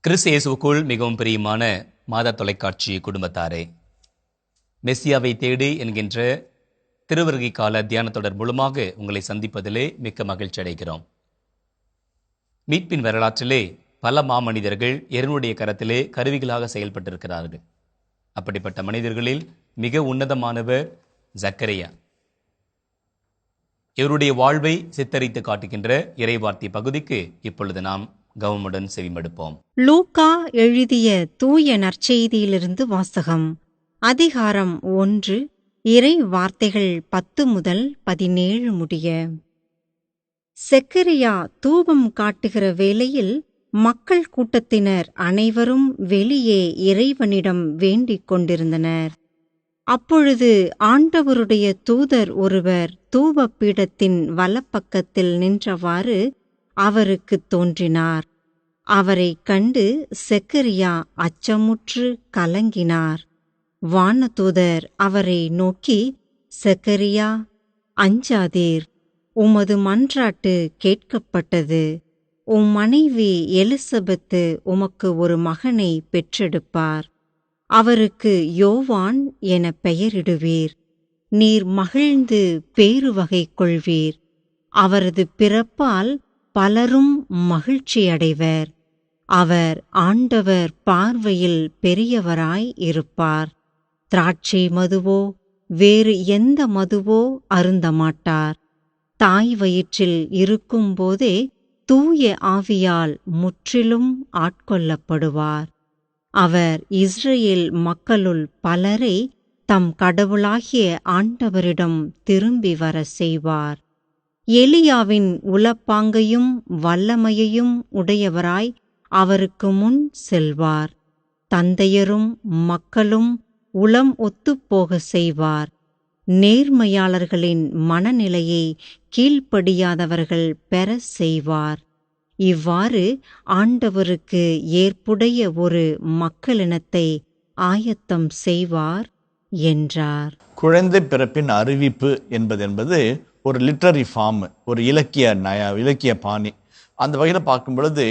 கிறிஸ்து இயேசுவுக்குள் மிகவும் பிரியமான மாதா தொலைக்காட்சி குடும்பத்தாரே, மெஸ்ஸியாவை தேடி என்கின்ற திருவருகை கால தியான தொடர் மூலமாக உங்களை சந்திப்பதிலே மிக்க மகிழ்ச்சி அடைகிறோம். மீட்பின் வரலாற்றிலே பல மாமனிதர்கள் இறைவனுடைய கரத்திலே கருவிகளாக செயல்பட்டிருக்கிறார்கள். அப்படிப்பட்ட மனிதர்களில் மிக உன்னதமானவர் ஜக்கரியா. இவருடைய வாழ்வை சித்தரித்து காட்டுகின்ற இறைவார்த்தை பகுதிக்கு இப்பொழுது நாம் கவனமுடன் செவிமடுப்போம். லூக்கா எழுதிய தூய நற்செய்தியிலிருந்து வாசகம். அதிகாரம் 1, இறை வார்த்தைகள் 10 முதல் 17 முடிய. செக்கரியா தூபம் காட்டுகிற வேளையில் மக்கள் கூட்டத்தினர் அனைவரும் வெளியே இறைவனிடம் வேண்டிக் கொண்டிருந்தனர். அப்பொழுது ஆண்டவருடைய தூதர் ஒருவர் தூப பீடத்தின் வலப்பக்கத்தில் நின்றவாறு அவருக்குத் தோன்றினார். அவரைக் கண்டு செக்கரியா அச்சமுற்று கலங்கினார். வானதூதர் அவரை நோக்கி, செக்கரியா, அஞ்சாதீர், உமது மன்றாட்டு கேட்கப்பட்டது. உம் மனைவி எலிசபெத்து உமக்கு ஒரு மகனை பெற்றெடுப்பார். அவருக்கு யோவான் என பெயரிடுவீர். நீர் மகிழ்ந்து பேறுவகை கொள்வீர். அவரது பிறப்பால் பலரும் மகிழ்ச்சியடைவர். அவர் ஆண்டவர் பார்வையில் பெரியவராய் இருப்பார். திராட்சை மதுவோ வேறு எந்த மதுவோ அருந்தமாட்டார். தாய் வயிற்றில் இருக்கும்போதே தூய ஆவியால் முற்றிலும் ஆட்கொள்ளப்படுவார். அவர் இஸ்ரேல் மக்களுள் பலரை தம் கடவுளாகிய ஆண்டவரிடம் திரும்பி வர செய்வார். எலியாவின் உளப்பாங்கையும் வல்லமையையும் உடையவராய் அவருக்கு முன் செல்வார். தந்தையரும் மக்களும் உளம் ஒத்துப்போக செய்வார். நேர்மையாளர்களின் மனநிலையை கீழ்ப்படியாதவர்கள் பெற செய்வார். இவ்வாறு ஆண்டவருக்கு ஏற்புடைய ஒரு மக்களினத்தை ஆயத்தம் செய்வார் என்றார். குழந்தை பிறப்பின் அறிவிப்பு என்பது ஒரு லிட்ரரி ஃபார்ம், ஒரு இலக்கிய பாணி. அந்த வகையில் பார்க்கும் பொழுது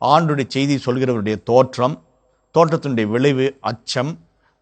ஆண்டுடைய செய்தி சொல்கிறவருடைய தோற்றத்தினுடைய விளைவு அச்சம்,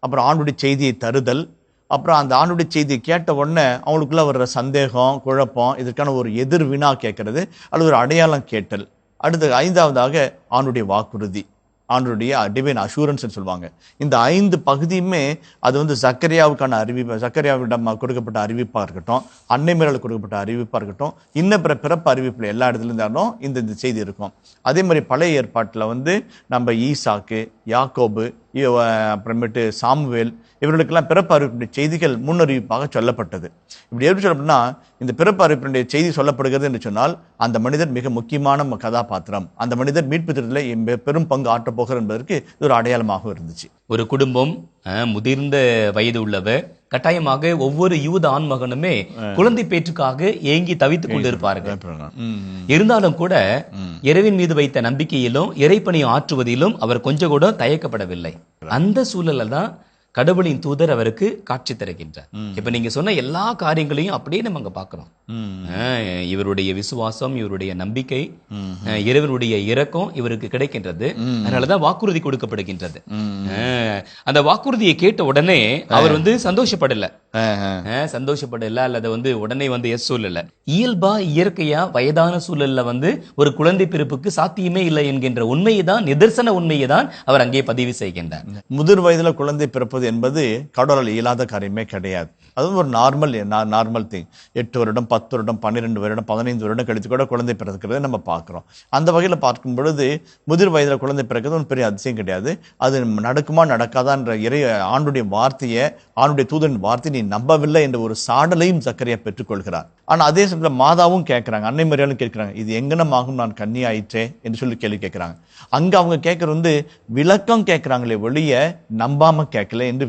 அப்புறம் ஆண்டுடைய செய்தியை தருதல், அப்புறம் அந்த ஆண்டுடைய செய்தியை கேட்ட உடனே அவங்களுக்குள்ள வர்ற சந்தேகம், குழப்பம், இதற்கான ஒரு எதிர் வினா கேட்கறது அல்லது ஒரு அடையாளம் கேட்டல். அடுத்து 5வதாக ஆண்டுடைய வாக்குறுதி, ஆண்டுடைய டிவைன் அஷூரன்ஸ் சொல்லுவாங்க. இந்த 5 பகுதியுமே அது சக்கரியாவுக்கான அறிவிப்பு, சக்கரியாவிடம் கொடுக்கப்பட்ட அறிவிப்பாக இருக்கட்டும், அன்னை மேலால் கொடுக்கப்பட்ட அறிவிப்பாக இருக்கட்டும், இன்ன பிறப்பு அறிவிப்பில் எல்லா இடத்துல இருந்தாலும் இந்த செய்தி இருக்கும். அதே மாதிரி பழைய ஏற்பாட்டில் நம்ம ஈசாக்கு, யாக்கோபு, அப்புறமேட்டு சாமுவேல், இவர்களுக்கெல்லாம் பிறப்பு அறிவிப்புடைய செய்திகள் முன்னறிவிப்பாக சொல்லப்பட்டது. இப்படி எப்படி சொல்லப்படினா, இந்த பிறப்பு அறிவிப்புடைய செய்தி சொல்லப்படுகிறது என்று சொன்னால் அந்த மனிதர் மிக முக்கியமான கதாபாத்திரம், அந்த மனிதர் மீட்பு திட்டத்தில் பெரும் பங்கு ஆற்றப் போகிறார் என்பதற்கு இது ஒரு அடையாளமாக இருந்துச்சு. ஒரு குடும்பம் முதிர்ந்த வயது உள்ளவர் கட்டாயமாக ஒவ்வொரு யூத ஆண்மகனுமே குழந்தை பேற்றுக்காக ஏங்கி தவித்துக் கொண்டிருப்பார்கள். இருந்தாலும் கூட இறைவன் மீது வைத்த நம்பிக்கையிலும் இறைப்பணியை ஆற்றுவதிலும் அவர் கொஞ்சம் கூட தயக்கப்படவில்லை. அந்த சூழல்ல தான் கடவுளின் தூதர் அவருக்கு காட்சி தருகின்றார். இப்ப நீங்க சொன்ன எல்லா காரியங்களையும் அப்படியே நம்ம அங்க பாக்குறோம். இவருடைய விசுவாசம், இவருடைய நம்பிக்கை, இறைவனுடைய இரக்கம் இவருக்கு கிடைக்கின்றது. அதனாலதான் வாக்குறுதி கொடுக்கப்படுகின்றது. அந்த வாக்குறுதியை கேட்ட உடனே அவர் சந்தோஷப்படல அல்லது உடனே எஸ் சொல்லல. இயல்பா இயற்கையா வயதான சூழல்ல ஒரு குழந்தை பிறப்புக்கு சாத்தியமே இல்லை என்கின்ற உண்மையைதான், நிதர்சன உண்மையை அவர் அங்கே பதிவு செய்கின்றார். முதிர் வயதுல குழந்தை பிறப்பது என்பது கடவுளால் இயலாத காரியமே கிடையாது. அதுவும் ஒரு நார்மல் திங். 8 வருடம், 10 வருடம், 12 வருடம், 15 வருடம் கழித்து கூட குழந்தை பிறக்கிறத நம்ம பார்க்கிறோம். அந்த வகையில் பார்க்கும் பொழுது முதிர் வயதில் குழந்தை பிறக்கிறது ஒரு பெரிய அதிசயம் கிடையாது. அது நடக்குமா நடக்காதான்ற ஆண்டுடைய வார்த்தையை, ஆண்டுடைய தூதரின் வார்த்தையை நீ நம்பவில்லை என்ற ஒரு சாடலையும் சக்கரியா பெற்றுக்கொள்கிறார். ஆனால் அதே சமயத்தில் மாதாவும் கேட்கிறாங்க, அன்னை மரியாளும் கேட்கிறாங்க, இது எங்கனமாகும், நான் கன்னி ஆயிற்றே என்று சொல்லி கேள்வி கேட்கிறாங்க. அங்க அவங்க கேட்கறது விளக்கம் கேட்கிறாங்களே ஒழிய நம்பாம கேட்கல என்று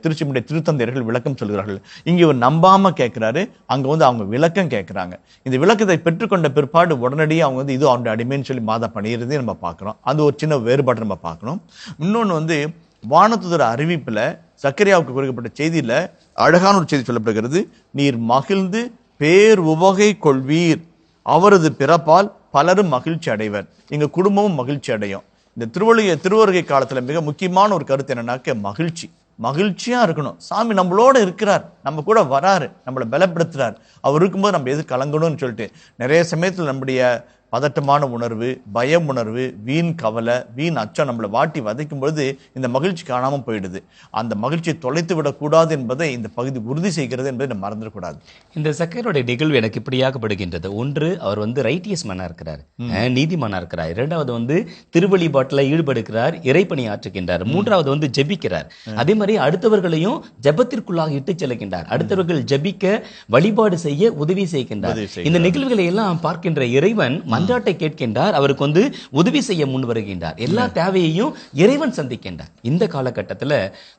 திருச்சியுடைய திருத்தந்தையர்கள் விளக்கம் சொல்கிறார்கள். இங்க ஒரு நம்பாம கேட்கிறாரு, அங்க அவங்க விளக்கம் கேட்கிறாங்க. இந்த விளக்கத்தை பெற்றுக்கொண்ட பிற்பாடு உடனடியே அவங்க இது அவனுடைய அடிமைன்னு சொல்லி மாதா பண்ணியிருந்தே நம்ம பார்க்கிறோம். அது ஒரு சின்ன வேறுபாடு நம்ம பார்க்கணும். இன்னொன்று வானதூதர் அறிவிப்புல சக்கரியாவுக்கு கொடுக்கப்பட்ட செய்தியில அழகான ஒரு செய்தி சொல்லப்படுகிறது. நீர் மகிழ்ந்து பேர் உவகை கொள்வீர், அவரது பிறப்பால் பலரும் மகிழ்ச்சி அடைவர். எங்க குடும்பமும் மகிழ்ச்சி அடையும். இந்த திருவருகை காலத்துல மிக முக்கியமான ஒரு கருத்து என்னன்னாக்க மகிழ்ச்சியா இருக்கணும். சாமி நம்மளோட இருக்கிறார், நம்ம கூட வராரு, நம்மளை பலப்படுத்துறார். அவர் இருக்கும்போது நம்ம எது கலங்கணும்னு சொல்லிட்டு நிறைய சமயத்தில் நம்முடைய பதட்டமான உணர்வு, பயம் உணர்வு, வீண் கவலை, வீண் அச்சம் நம்மளை வாட்டி வதைக்கும் பொழுது இந்த மகிழ்ச்சி காணாமல் போயிடுது. அந்த மகிழ்ச்சியை தொலைத்து விடக்கூடாது என்பதை இந்த பகுதி உறுதி செய்கிறது என்பதை நம்ம மறந்துடக்கூடாது. இந்த சக்கரையோட நிகழ்வு எனக்கு இப்படியாகப்படுகின்றது. ஒன்று, அவர் ரைட்டியஸ் மனா இருக்கிறார், நீதிமானா இருக்கிறார். இரண்டாவது திருவழிபாட்டில் ஈடுபடுகிறார், இறைப்பணி ஆற்றுகின்றார். மூன்றாவது ஜெபிக்கிறார். அதே மாதிரி அடுத்தவர்களையும் ஜெபத்திற்குள்ளாக இட்டு செல்கின்றார். அடுத்தவர்கள் ஜெபிக்க வழிபாடு செய்ய உதவி செய்கின்றார். இந்த நிகழ்வுகளை எல்லாம் பார்க்கின்ற இறைவன் மன்றாட்டை கேட்கின்றார், அவருக்கு உதவி செய்ய முன் வருகின்றார். எல்லா தேவையையும் இறைவன் சந்திக்கின்றார். இந்த காலகட்டத்தில்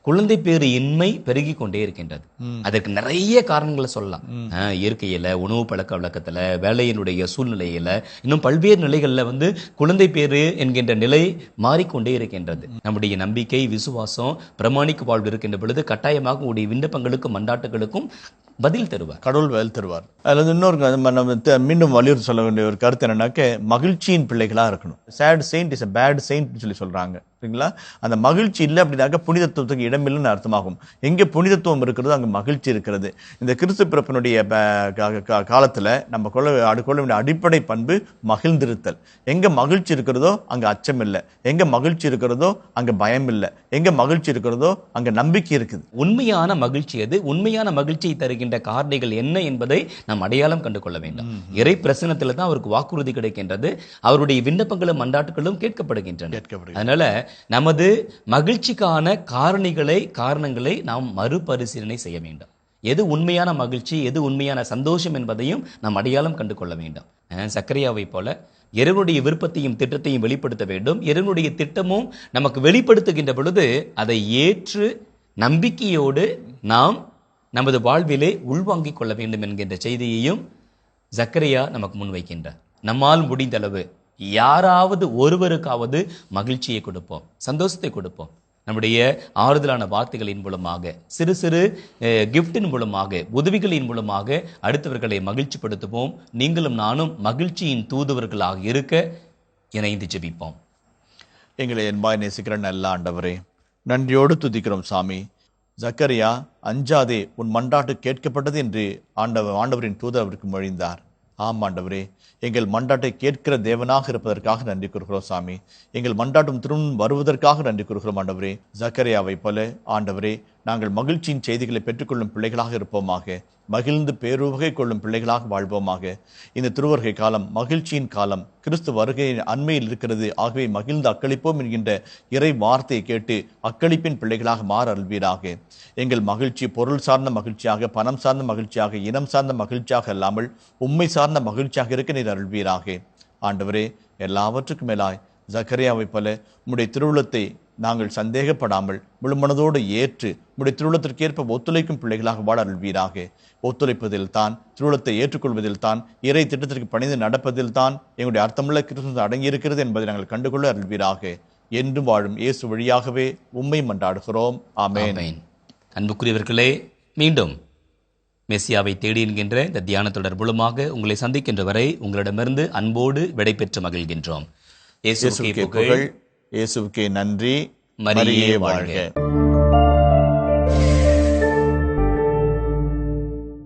குழந்தை பேறு இன்மை பெருகி கொண்டே இருக்கின்றது. அதற்கு நிறைய காரணங்களை சொல்லலாம். இயற்கையில, உணவு பழக்க வழக்கத்துல, வேலையினுடைய சூழ்நிலையில, இன்னும் பல்வேறு நிலைகள்ல குழந்தை பேறு என்கின்ற நிலை மாறிக்கொண்டே இருக்கின்றது. நம்முடைய நம்பிக்கை, விசுவாசம், பிரமாணிக்க வாழ்வு இருக்கின்ற பொழுது கட்டாயமாக உடைய விண்ணப்பங்களுக்கும் மன்றாட்டுகளுக்கும் பதில் தருவார், கடவுள் பதில் தருவார். அதுல இன்னொரு மீண்டும் வலியுறுத்தி சொல்ல வேண்டிய ஒரு கருத்து என்னன்னாக்க, மகிழ்ச்சியின் பிள்ளைகளா இருக்கணும். Sad saint is a bad saint சொல்லி சொல்றாங்க, சரிங்களா? அந்த மகிழ்ச்சி இல்லை அப்படின்னாக்க புனிதத்துவத்துக்கு இடமில்லைன்னு அர்த்தமாகும். எங்கே புனிதத்துவம் இருக்கிறதோ அங்கே மகிழ்ச்சி இருக்கிறது. இந்த கிறிஸ்து பிறப்பினுடைய காலத்தில் நம்ம கொள்ள வேண்டிய அடிப்படை பண்பு மகிழ்ந்திருத்தல். எங்கே மகிழ்ச்சி இருக்கிறதோ அங்கே அச்சம் இல்லை, எங்கே மகிழ்ச்சி இருக்கிறதோ அங்கே பயம் இல்லை, எங்கே மகிழ்ச்சி இருக்கிறதோ அங்கே நம்பிக்கை இருக்குது. உண்மையான மகிழ்ச்சி எது, உண்மையான மகிழ்ச்சியை தருகின்ற காரணிகள் என்ன என்பதை நாம் அடையாளம் கண்டு கொள்ள வேண்டும். இறை பிரசனத்தில் தான் அவருக்கு வாக்குறுதி கிடைக்கின்றது, அவருடைய விண்ணப்பங்களும் மன்றாட்டுகளும் கேட்கப்படுகின்றன. அதனால நமது மகிழ்ச்சிக்கான காரணங்களை நாம் மறுபரிசீலனை செய்ய வேண்டும். எது உண்மையான மகிழ்ச்சி, எது உண்மையான சந்தோஷம் என்பதையும் நாம் அடையாளம் கண்டு கொள்ள வேண்டும். சக்கரையாவை போல இறைவனுடைய விருப்பத்தையும் திட்டத்தையும் வெளிப்படுத்த வேண்டும். இறைவனுடைய திட்டமும் நமக்கு வெளிப்படுத்துகின்ற பொழுது அதை ஏற்று நம்பிக்கையோடு நாம் நமது வாழ்விலே உள்வாங்கிக் கொள்ள வேண்டும் என்கின்ற செய்தியையும் சக்கரையா நமக்கு முன்வைக்கின்றார். நம்மால் முடிந்த அளவு யாராவது ஒருவருக்காவது மகிழ்ச்சியை கொடுப்போம், சந்தோஷத்தை கொடுப்போம். நம்முடைய ஆறுதலான வார்த்தைகளின் மூலமாக, சிறு சிறு கிஃப்டின் மூலமாக, உதவிகளின் மூலமாக அடுத்தவர்களை மகிழ்ச்சிப்படுத்துவோம். நீங்களும் நானும் மகிழ்ச்சியின் தூதுவர்களாக இருக்க இணைந்து ஜெபிப்போம். எங்களை என்பாய் நேசிக்கிற நல்ல ஆண்டவரே, நன்றியோடு துதிக்கிறோம் சாமி. சக்கரியா, அஞ்சாதே, உன் மன்றாட்டு கேட்கப்பட்டது என்று ஆண்டவரின் தூதர் அவருக்கு மொழிந்தார். ஆம் ஆண்டவரே, எங்கள் மன்றாட்டை கேட்கிற தேவனாக இருப்பதற்காக நன்றி கூறுகிறோம் சாமி. எங்கள் மன்றாட்டும் திரும்ப வருவதற்காக நன்றி கூறுகிறோம் ஆண்டவரே. சக்கரியாவை போல ஆண்டவரே, நாங்கள் மகிழ்ச்சியின் செய்திகளை பெற்றுக்கொள்ளும் பிள்ளைகளாக இருப்போமாக, மகிழ்ந்து பேருவகை கொள்ளும் பிள்ளைகளாக வாழ்வோமாக. இந்த திருவருகை காலம் மகிழ்ச்சியின் காலம், கிறிஸ்து வருகையின் அண்மையில் இருக்கிறது. ஆகவே மகிழ்ந்து அக்களிப்போம் என்கின்ற இறை வார்த்தையை கேட்டு அக்களிப்பின் பிள்ளைகளாக மாற அருள்வீராக. எங்கள் மகிழ்ச்சி பொருள் சார்ந்த மகிழ்ச்சியாக, பணம் சார்ந்த மகிழ்ச்சியாக, இனம் சார்ந்த மகிழ்ச்சியாக இல்லாமல் உண்மை சார்ந்த மகிழ்ச்சியாக இருக்க நீர் அருள்வீராக. ஆண்டவரே, எல்லாவற்றுக்கும் மேலாய் சக்கரியாவை போல உம்முடைய திருவுளத்தை நாங்கள் சந்தேகப்படாமல் முழுமனதோடு ஏற்று உம்முடைய திருவுளத்திற்கு ஏற்ப ஒத்துழைக்கும் பிள்ளைகளாக வாழ அருள்வீராக. ஒத்துழைப்பதில் தான், திருவுளத்தை ஏற்றுக்கொள்வதில் தான், இறை திட்டத்திற்கு பணிந்து நடப்பதில் தான் எங்களுடைய அர்த்தமுள்ள கிறிஸ்து அடங்கியிருக்கிறது என்பதை நாங்கள் கண்டுகொள்ள அருள்வீராக. என்றும் வாழும் இயேசு வழியாகவே உம்மை மன்றாடுகிறோம். ஆமென். அன்புக்குரியவர்களே, மீண்டும் மெசியாவை தேடி என்கின்ற இந்த தியான தொடர் மூலமாக உங்களை சந்திக்கின்ற வரை உங்களிடமிருந்து அன்போடு விடைபெற்று மகிழ்கின்றோம். இயேசுவுக்கே புகழ், இயேசுவுக்கே நன்றி, மரியே வாழ்க.